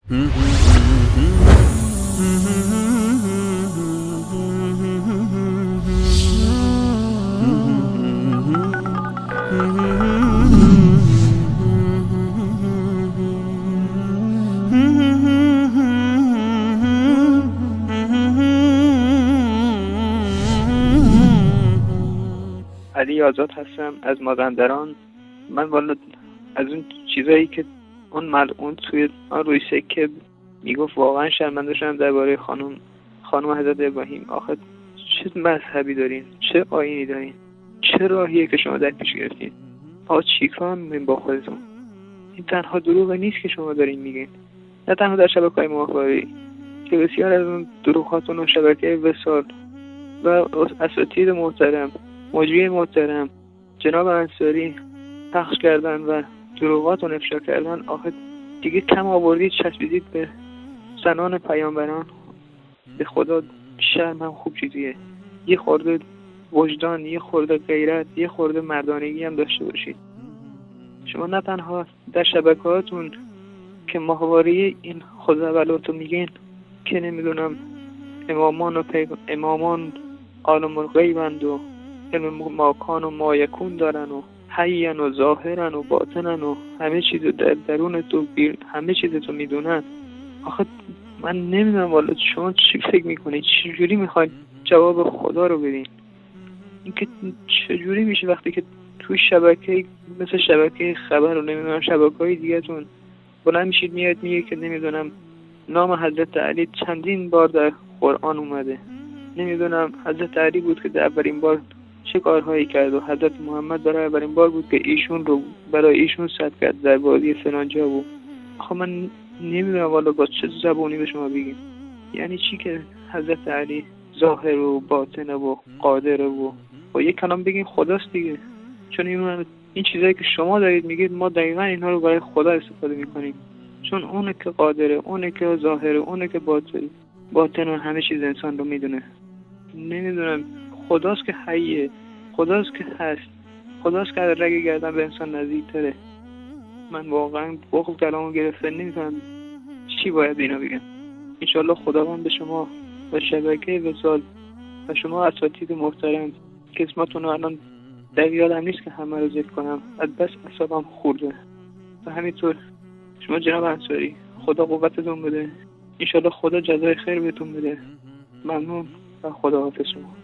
علی آزاد هستم از مازندران. من والا از اون چیزایی که اون ملعون توی آن روی سکه میگفت واقعا شرمنده شدم درباره خانم حضرت ابراهیم. آخه چه مذهبی دارین؟ چه آیینی دارین؟ چه راهیه که شما در پیش گرفتین؟ آقا چیکار می‌کنین با خودتون؟ این تنها دروغ نیست که شما دارین میگین، نه تنها در شبکه‌های مخابراتیه که بسیار از اون دروغاتون و شبکه وصال و اساتید محترم، مجری محترم جناب انصاری پخش کردن و دروغات و افشا کردن. آخه دیگه کم آوردید چسبیدید به زنان پیامبران. به خدا شرم هم خوب چیزیه. یه خورده وجدان، یه خورده غیرت، یه خورده مردانگی هم داشته باشید. شما نه تنها در شبکهاتون که ماهواره این خزعبلاتو میگین که نمیدونم امامان عالم الغیبند و علم ماکان و مایکون دارن و حیین و ظاهرن و باطنن و همه چیز در درون تو همه چیز تو میدونن. آخه من نمیدونم والا شما چی فکر میکنید؟ چجوری میخواید جواب خدا رو بدین؟ اینکه چجوری میشه وقتی که توی شبکه مثل شبکه خبر و نمیدونم شبکه‌های دیگه‌تون بلند میشید میاد میگه که نمیدونم نام حضرت علی چندین بار در قرآن اومده، نمیدونم حضرت علی بود که در اولین بار چه کارهایی کرد و حضرت محمد برای اولین بار بود که ایشون رو برای ایشون صد کرد در وادی فلان جا بود. آخه من نمیدونم والا با چه زبونی به شما بگیم. یعنی چی که حضرت علی ظاهر و باطن و قادر و با یک کلام بگیم خداست دیگه؟ چون این چیزایی که شما دارید میگید ما دقیقا اینها رو برای خدا استفاده میکنیم، چون اونه که قادره، اونه که ظاهره، اونه که باطن و همه چیز انسان رو میدونه. نمیدونم، خداست که حیه، خداست که هست، خداست که رگ گردن به انسان نزدیک تره. من واقعا بغض کلامو گرفته نمیتونم چی باید اینا بگم. انشالله خداوند به شما و شبکه وصال و شما اساتید محترم که اسمتون رو الان در یادم نیست که همه رو ذکر کنم، از بس اعصابم خورده، و همینطور شما جناب انصاری خدا قوتتون بده. انشالله خدا جزای خیر بهتون بده. ممنون و خداحافظ شما.